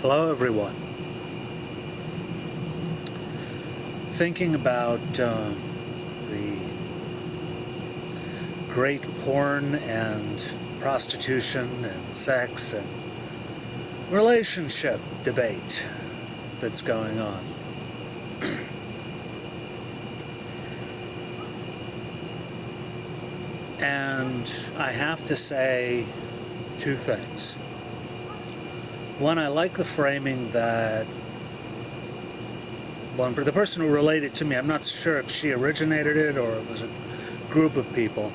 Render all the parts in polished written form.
Hello everyone. Thinking about the great porn and prostitution and sex and relationship debate that's going on. And I have to say two things. One, I like the framing that the person who related to me, I'm not sure if she originated it or it was a group of people,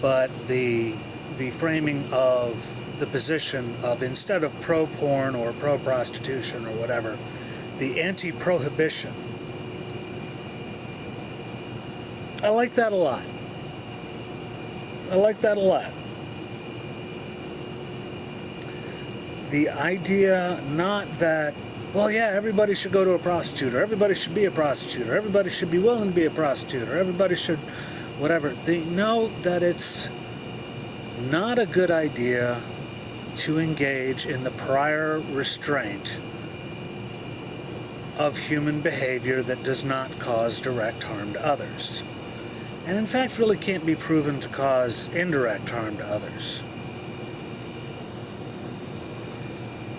but the framing of the position of, instead of pro-porn or pro-prostitution or whatever, the anti-prohibition. I like that a lot. I like that a lot. The idea, not that, well, yeah, everybody should go to a prostitute, or everybody should be a prostitute, or everybody should be willing to be a prostitute, or everybody should whatever. They know that it's not a good idea to engage in the prior restraint of human behavior that does not cause direct harm to others. And in fact really can't be proven to cause indirect harm to others.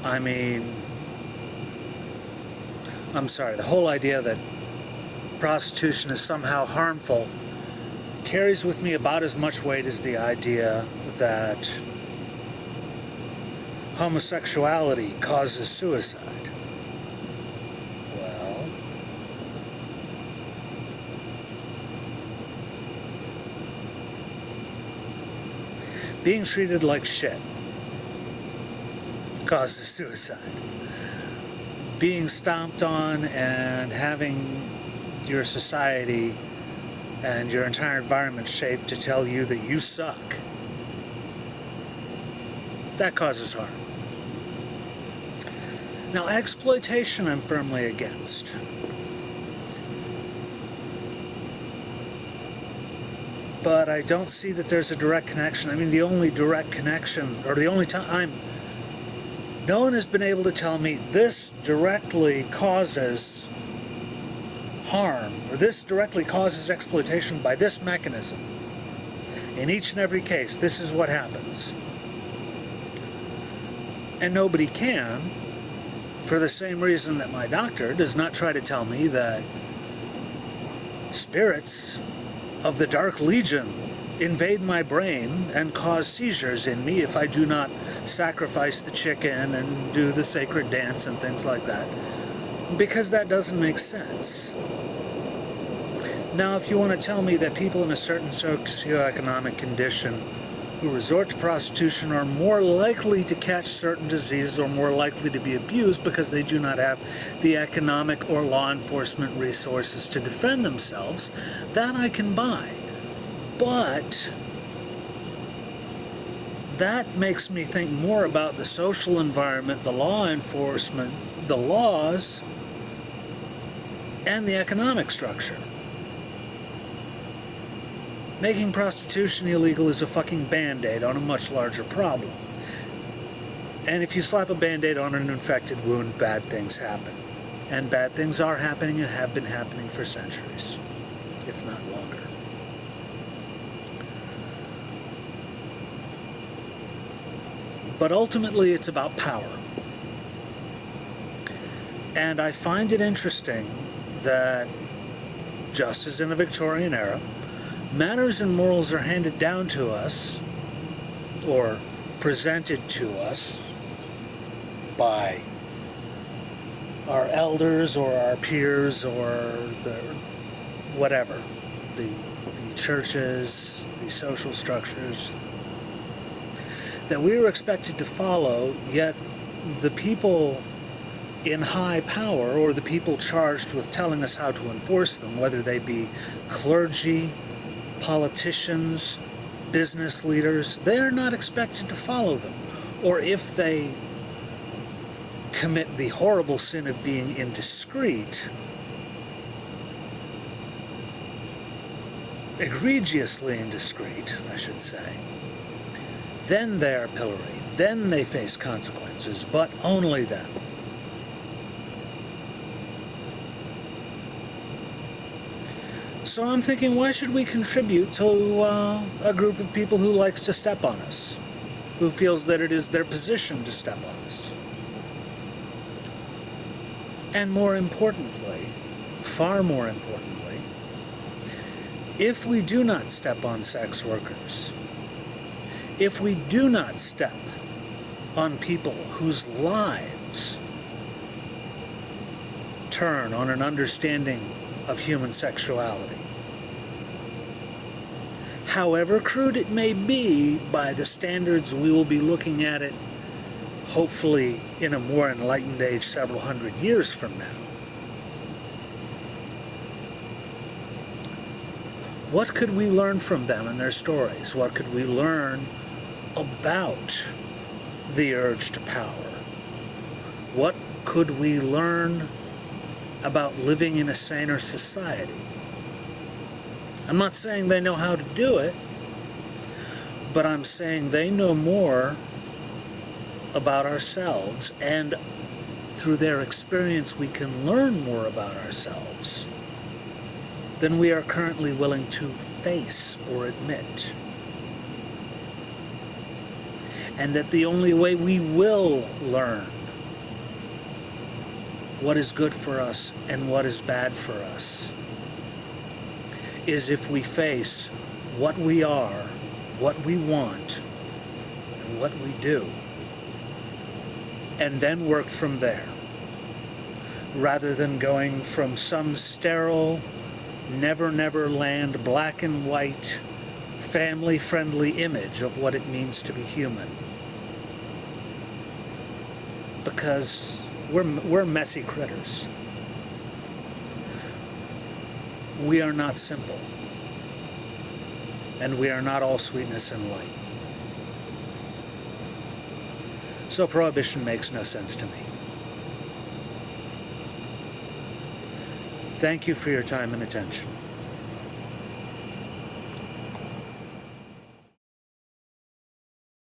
I mean, I'm sorry, the whole idea that prostitution is somehow harmful carries with me about as much weight as the idea that homosexuality causes suicide. Well, being treated like shit causes suicide. Being stomped on and having your society and your entire environment shaped to tell you that you suck, that causes harm. Now, exploitation I'm firmly against. But I don't see that there's a direct connection. I mean, the only direct connection, or the only time no one has been able to tell me this directly causes harm, or this directly causes exploitation by this mechanism. In each and every case, this is what happens. And nobody can, for the same reason that my doctor does not try to tell me that spirits of the Dark Legion invade my brain and cause seizures in me if I do not sacrifice the chicken and do the sacred dance and things like that, because that doesn't make sense. Now, if you want to tell me that people in a certain socioeconomic condition who resort to prostitution are more likely to catch certain diseases or more likely to be abused because they do not have the economic or law enforcement resources to defend themselves, that I can buy. But that makes me think more about the social environment, the law enforcement, the laws, and the economic structure. Making prostitution illegal is a fucking band-aid on a much larger problem. And if you slap a band-aid on an infected wound, bad things happen. And bad things are happening and have been happening for centuries, if not longer. But ultimately, it's about power. And I find it interesting that, just as in the Victorian era, manners and morals are handed down to us, or presented to us, by our elders or our peers or the whatever, the churches, the social structures, that we were expected to follow, yet the people in high power, or the people charged with telling us how to enforce them, whether they be clergy, politicians, business leaders, they are not expected to follow them. Or if they commit the horrible sin of being indiscreet, egregiously indiscreet, I should say, then they are pilloried, then they face consequences, but only then. So I'm thinking, why should we contribute to a group of people who likes to step on us, who feels that it is their position to step on us? And more importantly, far more importantly, if we do not step on sex workers, if we do not step on people whose lives turn on an understanding of human sexuality, however crude it may be by the standards we will be looking at it, hopefully in a more enlightened age several hundred years from now, what could we learn from them and their stories? What could we learn about the urge to power? What could we learn about living in a saner society? I'm not saying they know how to do it, but I'm saying they know more about ourselves, and through their experience we can learn more about ourselves than we are currently willing to face or admit. And that the only way we will learn what is good for us and what is bad for us is if we face what we are, what we want, and what we do, and then work from there, rather than going from some sterile, never land, black and white, family-friendly image of what it means to be human. Because we're messy critters. We are not simple. And we are not all sweetness and light. So prohibition makes no sense to me. Thank you for your time and attention.